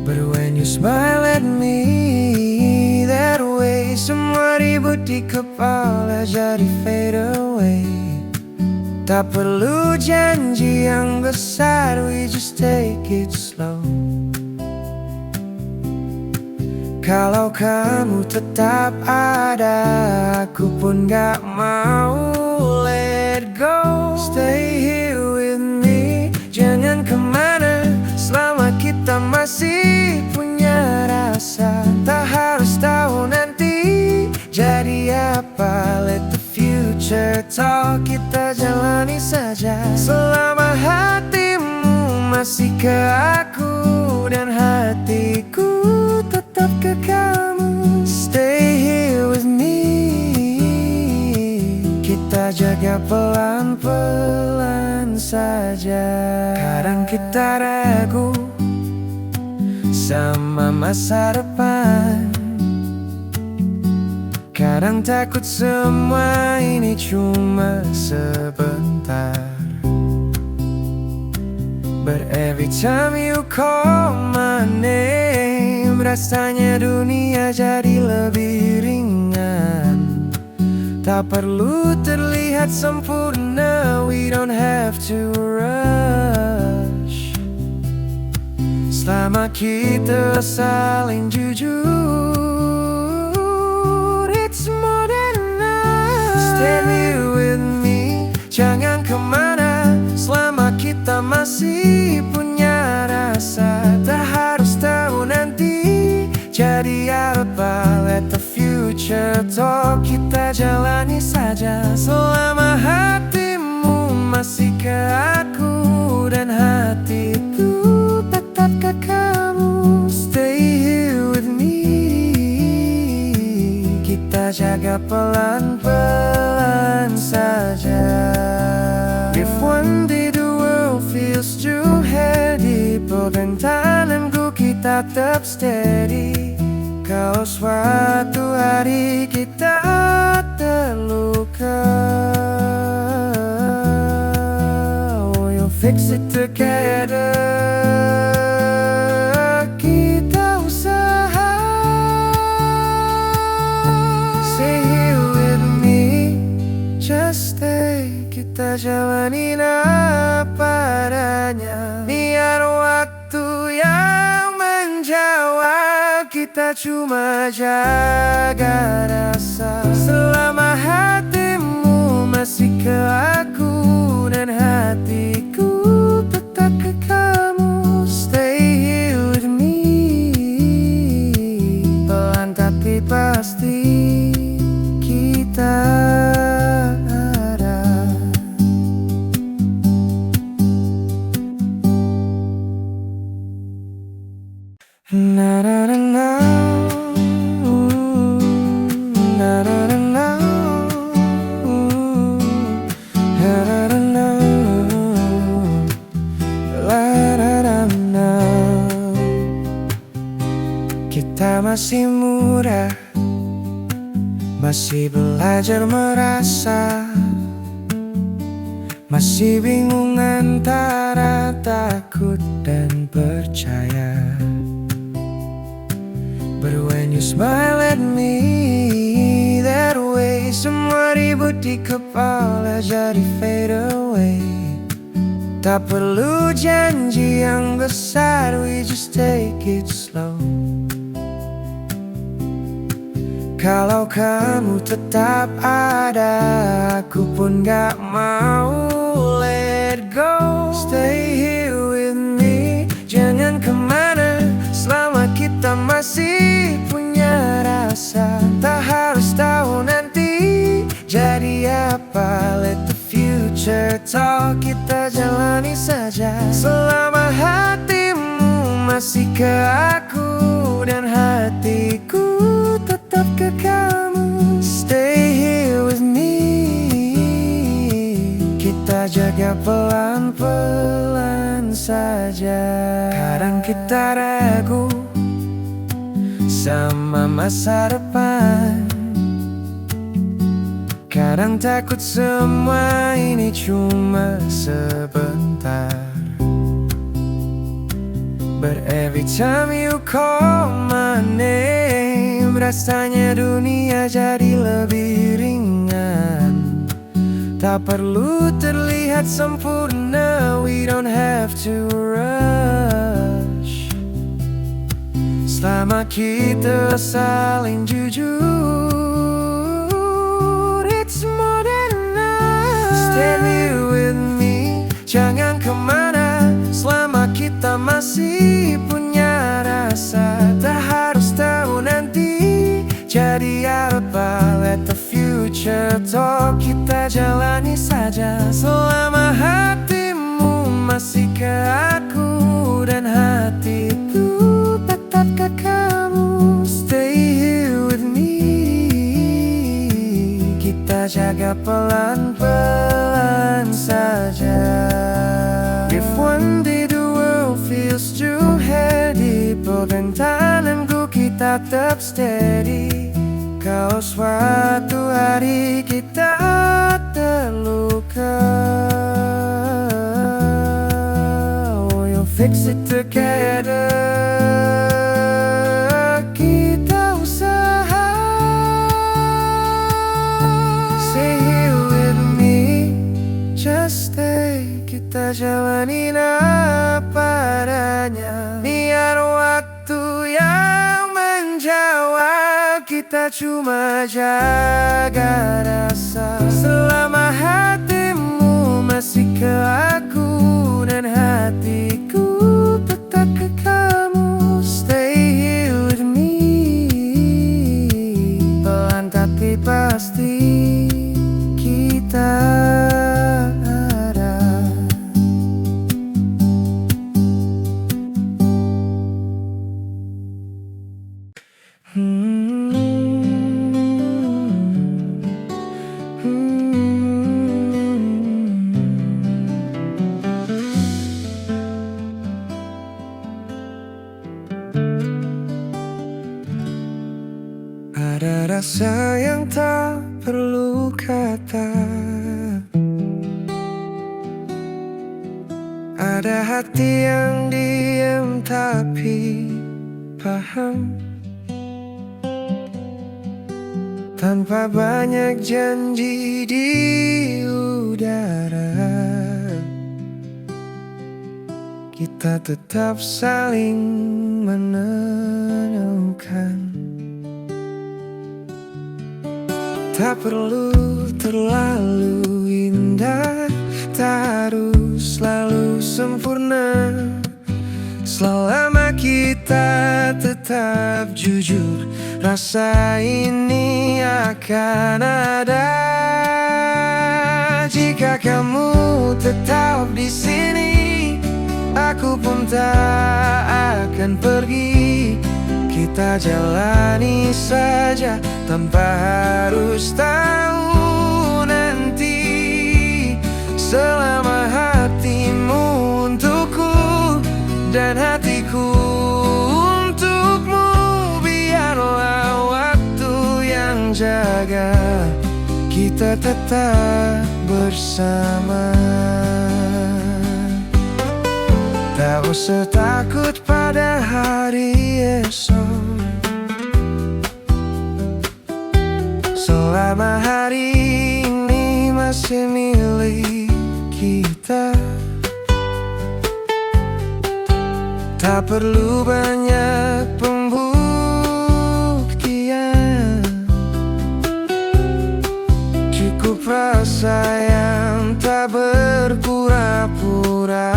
But when you smile at me that way, semua ribut di kepala jadi fade away. Tak perlu janji yang besar, we just take it slow. Kalau kamu tetap ada, aku pun gak mau let go. Stay here with me, jangan kemana selama kita masih punya rasa. Tak harus tahu nanti jadi apa, let the future talk, kita jalani saja. Selama hatimu masih ke aku dan hatiku tetap ke kamu. Stay here with me, kita jaga pelan-pelan saja. Kadang kita ragu sama masa depan, kadang takut semua ini cuma sebentar. But every time you call my name, rasanya dunia jadi lebih ringan. Tak perlu terlihat sempurna, we don't have to rush. Selama kita saling jujur, it's more than enough. Stay here with me, jangan kemana selama kita masih punya rasa. Tak harus tahu nanti jadi apa, let the future talk, kita jalani saja. Selama hatimu masih ke aku dan hatiku tetap ke kamu. Stay here with me, kita jaga pelan-pelan saja. If one day the world feels too heavy, pegang tanganku kita tetap steady. Kalau suatu hari kita terluka, we'll fix it together. Kita usaha. Stay here with me, just stay. Kita jalanin apa adanya, biar waktu yang menjawab. Kita cuma jaga rasa. Selama hatimu masih ke aku dan hatiku tetap ke kamu. Stay here with me, pelan tapi pasti kita ada. Na na na na, na na na na, na na na, la la la la. Kita masih muda, masih belajar merasa, Masih bingung antara takut dan percaya. But when you smile at me that way, semua ribut di kepala jadi fade away. Tak perlu janji yang besar, we just take it slow. Kalau kamu tetap ada, aku pun gak mau let go. Stay here with me, jangan kemana, selama kita masih punya rasa. Tak harus tahu nanti jadi apa, let the future talk, kita jalani saja. Selama hatimu masih ke aku dan hatiku tetap ke kamu. Stay here with me, kita jaga pelan-pelan saja. Kadang kita ragu sama masa depan, kadang takut semua ini cuma sebentar. But every time you call my name, rasanya dunia jadi lebih ringan. Tak perlu terlihat sempurna, we don't have to rush. Selama kita saling jujur, it's more than enough. Stay here with me, jangan kemana, selama kita masih punya rasa. Tak harus tahu nanti jadi apa, let the future talk, kita jalani saja. Selama hatimu masih ke aku dan hatiku tetap ke kamu. Stay here with me, kita jaga pelan-pelan saja. If one day the world feels too heavy, pegang tanganku kita tetap steady. Kalau suatu hari kita terluka, we'll fix it together. Kita usaha. Stay here with me, just stay, kita jalanin apa adanya. Biar waktu yang menjawab, kita cuma jaga rasa. Selama hatimu masih ke aku dan hatiku tetap ke kamu. Stay here with me, pelan tapi pasti kita ada. Ada rasa yang tak perlu kata, ada hati yang diam tapi paham. Tanpa banyak janji di udara, kita tetap saling menemukan. Tak perlu terlalu indah, tak harus selalu sempurna. Selama kita tetap jujur, rasa ini akan ada. Jika kamu tetap di sini, aku pun tak akan pergi. Kita jalani saja tanpa harus tahu nanti. Selama hatimu untukku dan hatiku untukmu, biarlah waktu yang jaga. kita tetap bersama. Tak usah takut pada hari esok, selama hari ini masih milik kita. Tak perlu banyak pembuktian, cukup rasa yang tak berpura-pura.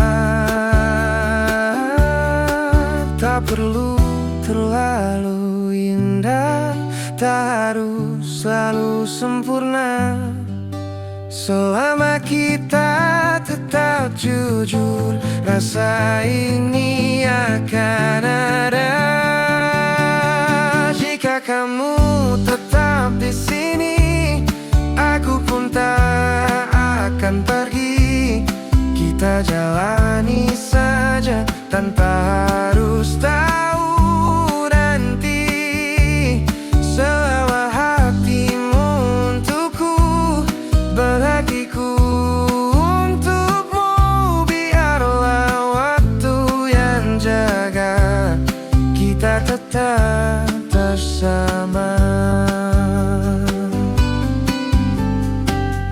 Tak perlu terlalu indah, tak harus selalu sempurna. Selama kita tetap jujur, rasa ini akan ada. Jika kamu tetap di sini, aku pun tak akan pergi. Kita jalani saja tanpa harus tahu nanti. Selama hatimu untukku, berhatiku untukmu, biarlah waktu yang jaga. Kita tetap bersama.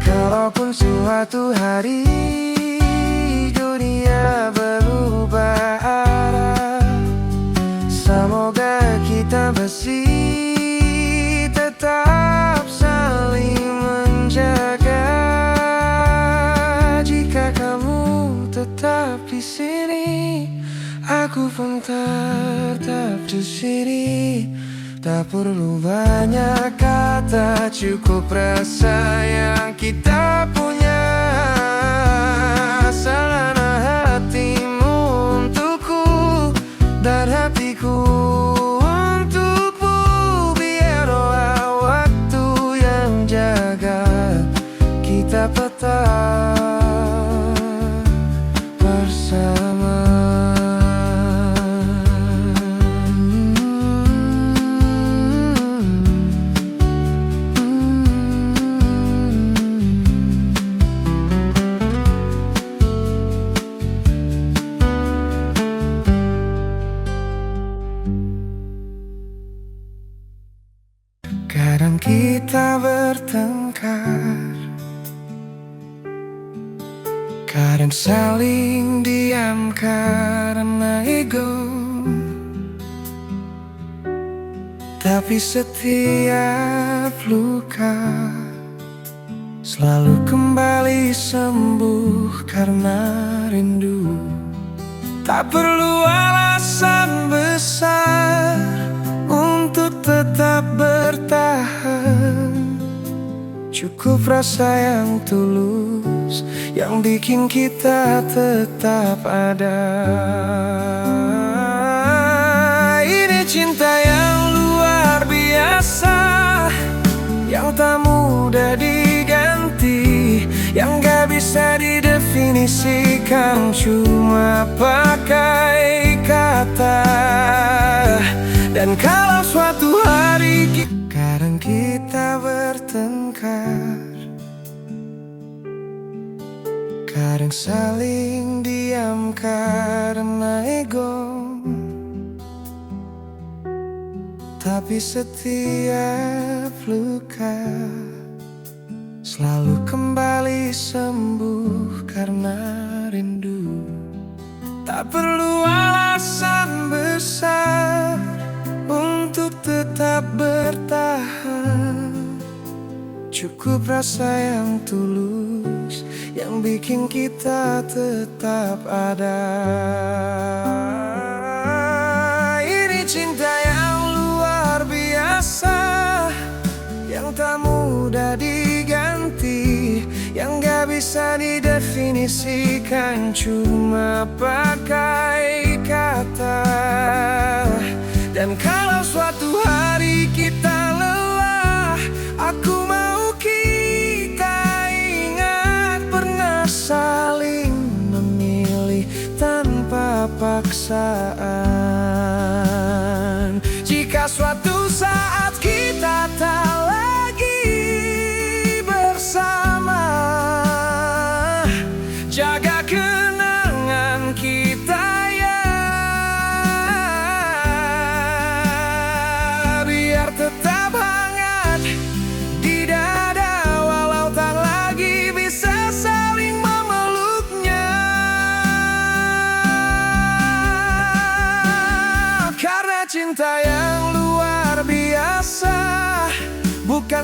Kalaupun suatu hari dunia berubah arah, semoga kita masih tetap saling menjaga. Jika kamu tetap di sini, aku pun tetap di sini. Tak perlu banyak kata, cukup rasa yang kita punya. Selama hatimu untukku dan hatiku untukmu, biarlah waktu yang jaga. Kita tetap bersama. Kadang kita bertengkar, kadang saling diam karena ego. Tapi setiap luka selalu kembali sembuh karena rindu. Tak perlu alasan besar untuk tetap bertahan, cukup rasa yang tulus yang bikin kita tetap ada. Ini cinta yang luar biasa, yang tak mudah diganti, yang gak bisa didefinisikan cuma pakai kata. Dan kalau suatu hari kadang kita bertengkar, kadang saling diam karena ego. Tapi setiap luka selalu kembali sembuh karena rindu. Tak perlu alasan besar untuk tetap bertahan, cukup rasa yang tulus yang bikin kita tetap ada. Ini cinta yang luar biasa, yang tak mudah diganti, yang gak bisa didefinisikan cuma pakai kata. Dan kalau suatu hari kita lelah, aku mau kita ingat pernah saling memilih tanpa paksaan. Jika suatu saat kita tak lagi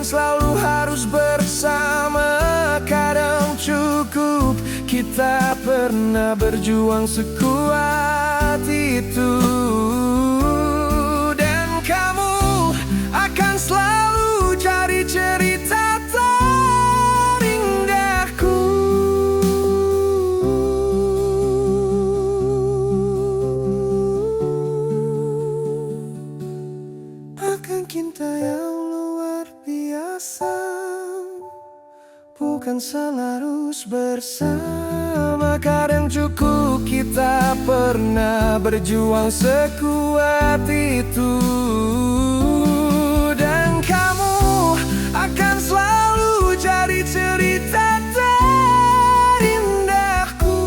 selalu harus bersama. Kadang cukup kita pernah berjuang sekuat itu. Dan kamu akan selalu cari cerita terindahku. Akan cinta yang luar biasa, bukan selalu bersama. Kadang cukup kita pernah berjuang sekuat itu. Dan kamu akan selalu cari cerita terindahku.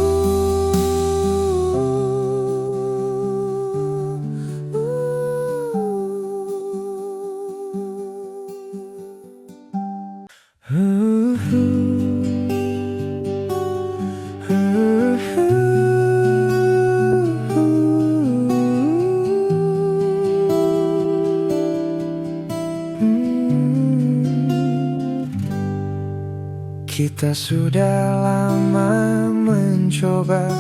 Kita sudah lama mencoba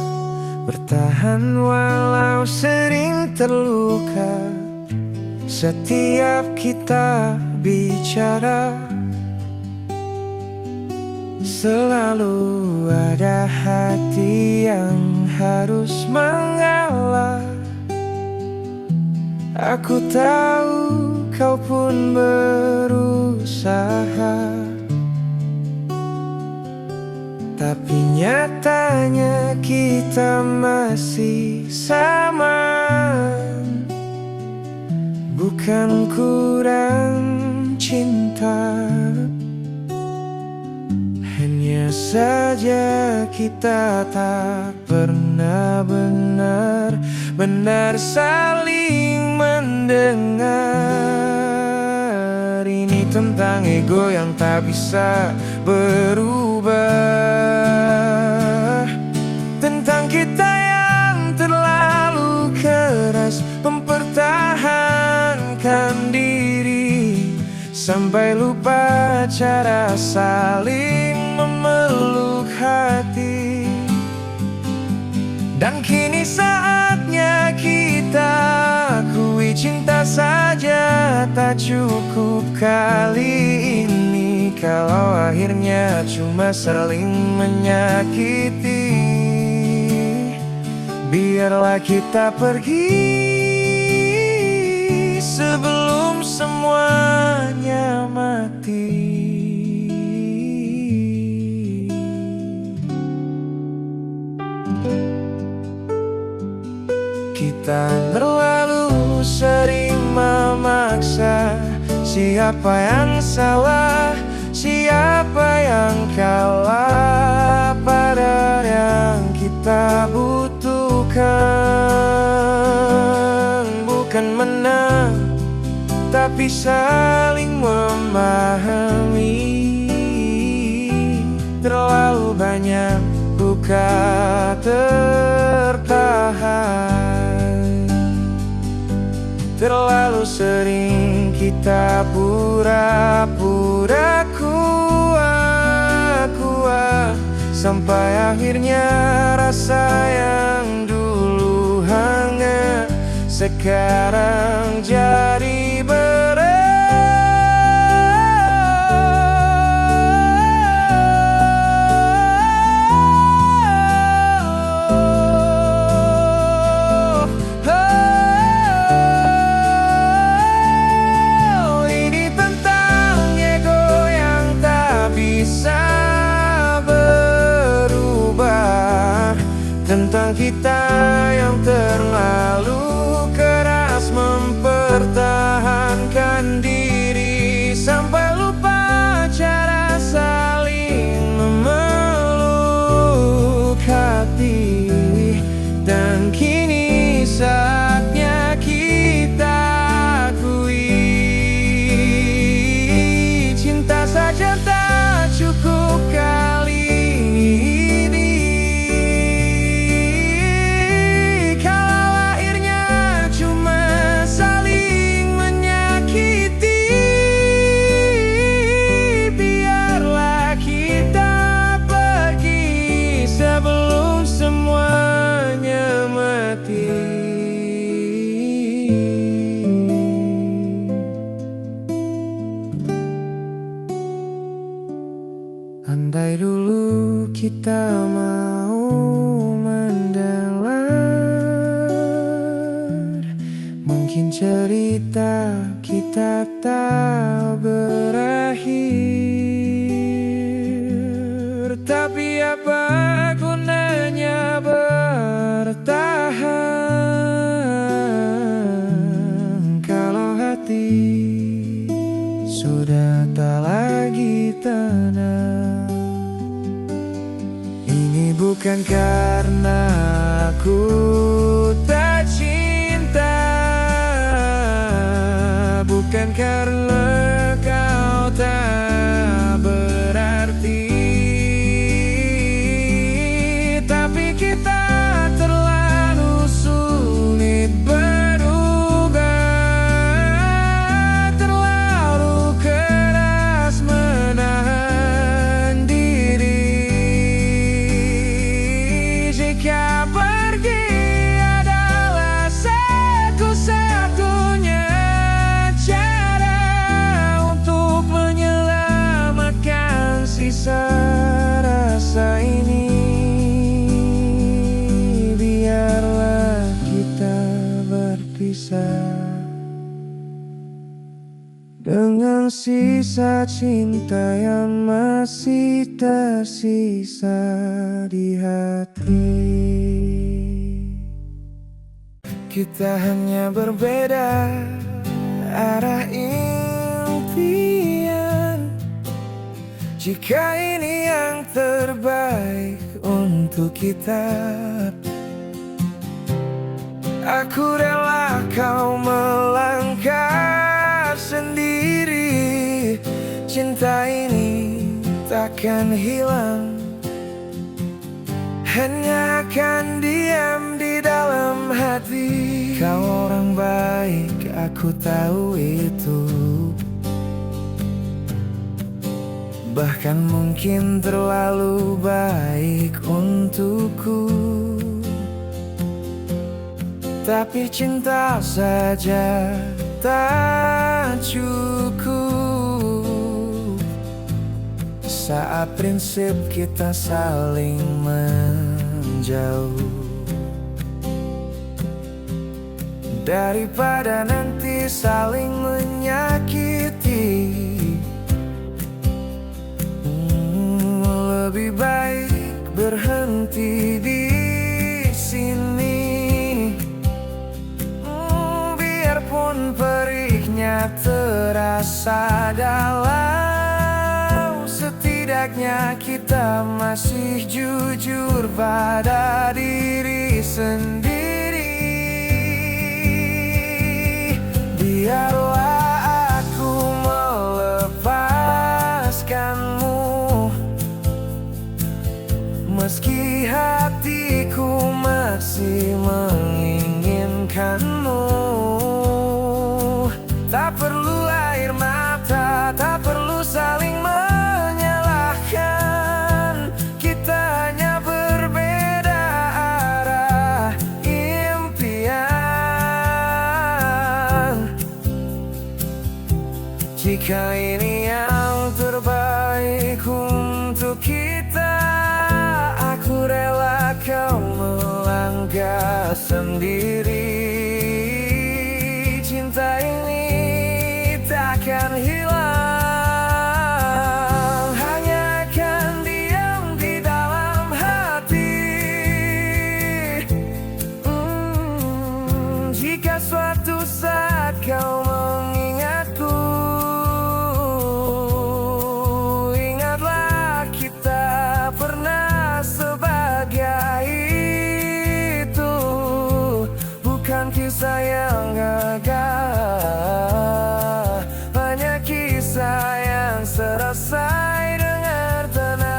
bertahan walau sering terluka. Setiap kita bicara, selalu ada hati yang harus mengalah. Aku tahu kau pun berusaha, tapi nyatanya kita masih sama. Bukan kurang cinta, hanya saja kita tak pernah benar-benar saling mendengar. Ini tentang ego yang tak bisa berubah, tentang kita yang terlalu keras mempertahankan diri, sampai lupa cara saling memeluk hati. Dan kini saatnya kita akui cinta saja tak cukup kali ini. Kalau akhirnya cuma saling menyakiti, biarlah kita pergi sebelum semuanya mati. Kita terlalu sering memaksa siapa yang salah, siapa yang kalah, pada yang kita butuhkan bukan menang, tapi saling memahami. Terlalu banyak luka tertahan, terlalu sering kita pura-pura kuat, sampai akhirnya rasa yang dulu hangat sekarang jadi berat. Ini tentang ego yang tak bisa berubah, tentang kita yang terlalu keras mempertahankan Andai dulu kita mau mendengar, mungkin cerita kita tak berakhir. Tapi apa gunanya bertahan kalau hati sudah tak lagi tenang? Ini bukan karena aku tak cinta, bukan karena kau tak berarti, tapi kita terlalu sulit berubah, terlalu keras menahan diri. Jika pergi adalah satu-satunya cara untuk menyelamatkan sisa rasa ini, biarlah kita berpisah dengan sisa cinta yang masih tersisa di hati. Kita hanya berbeda arah impian. Jika ini yang terbaik untuk kita, aku rela kau melangkah sendiri. Cinta ini takkan hilang, hanya akan diam di dalam hati. Kau orang baik, aku tahu itu. Bahkan mungkin terlalu baik untukku. Tapi cinta saja tak cukup saat prinsip kita saling menjauh. Daripada nanti saling menyakiti, lebih baik berhenti di sini. Biarpun perihnya terasa dalam, setidaknya kita masih jujur pada diri sendiri. Biarlah aku melepaskanmu, meski hatiku masih menginginkanmu. Tak perlu air mata, tak perlu saling menyalahkan. Kita hanya berbeda arah impian. Jika ini yang terbaik untuk kita, aku rela kau melangkah sendiri. Cinta ini takkan hilang, hanya akan diam di dalam hati. Jika suatu saat kau mengingatku, ingatlah kita pernah sebagai itu. Bukan kisah yang gagal, hanya kisah yang selesai dengan tenang.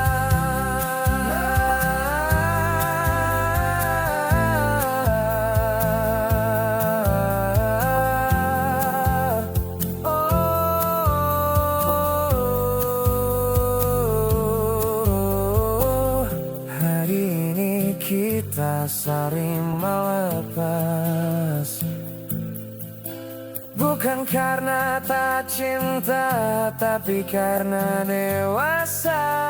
Oh, hari ini kita saling melepas, bukan karena tak cinta, tapi karena dewasa.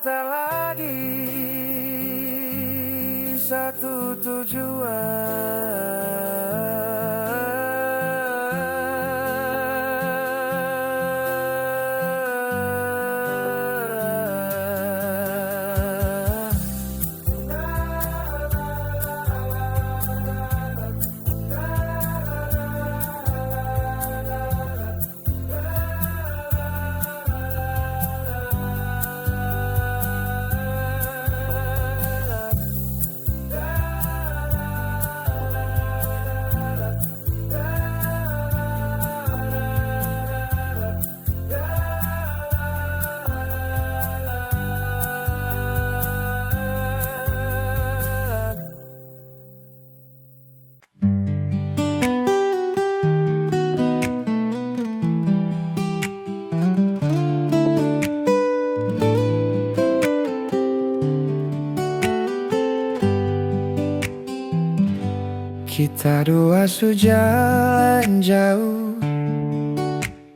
tak lagi satu tujuan. Kita dua sejalan jauh,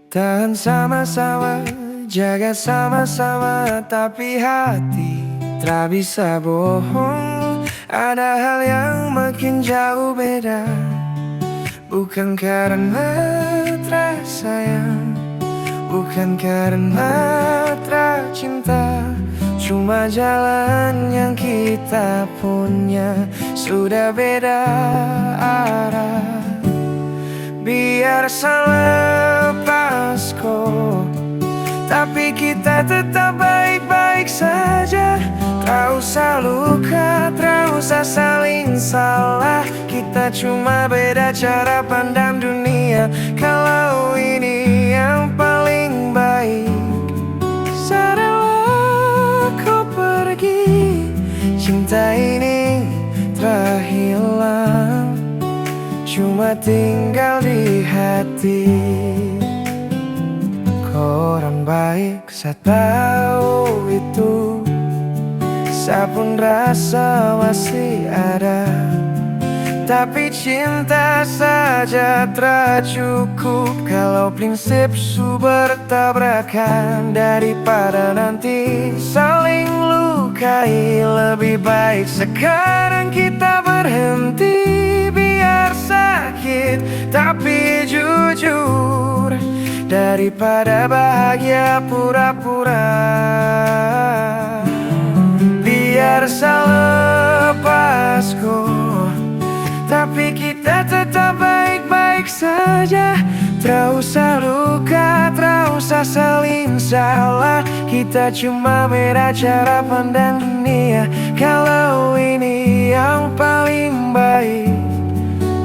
tahan sama-sama, jaga sama-sama, tapi hati tak bisa bohong. Ada hal yang makin jauh beda, bukan karena tak sayang, bukan karena tak cinta, cuma jalan yang kita punya sudah beda arah. Biar salah lepas kok, tapi kita tetap baik-baik saja. Tak usah luka, tak usah saling salah. Kita cuma beda cara pandang dunia. Kalau ini yang paling baik, sadarlah kau pergi. Cinta ini telah hilang, cuma tinggal di hati. Kau orang baik, saya tahu itu. Saya pun rasa masih ada, tapi cinta saja tak cukup kalau prinsip su bertabrakan. Daripada nanti saling lukai, lebih baik sekarang kita berhenti. Biar sakit tapi jujur, daripada bahagia pura-pura. Biar salah lepas kok, tapi kita tetap baik-baik saja. Tak usah luka, tak usah saling salah. Kita cuma beda cara pandang dunia. Kalau ini yang paling baik,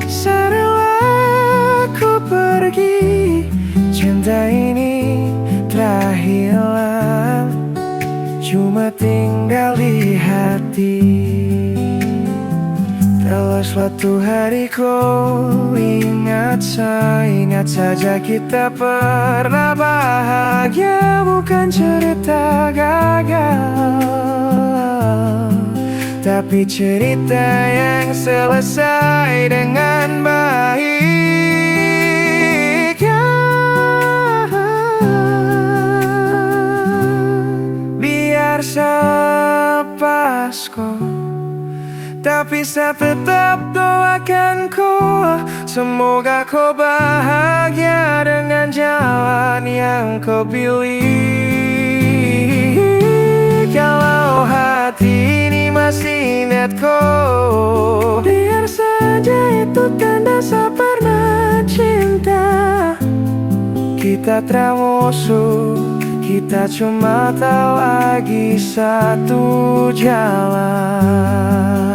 sadarlah ku pergi. Cinta ini telah hilang, cuma tinggal di hati. Kalau suatu hari kau ingat saja kita pernah bahagia, bukan cerita gagal, tapi cerita yang selesai dengan baik. Biar lepas kok, tapi saya tetap doakan kau. Semoga kau bahagia dengan jalan yang kau pilih. Kalau hati ini masih ingat kau, biar saja itu tanda saya pernah cinta. Kita tak musuh, kita cuma tahu lagi satu jalan.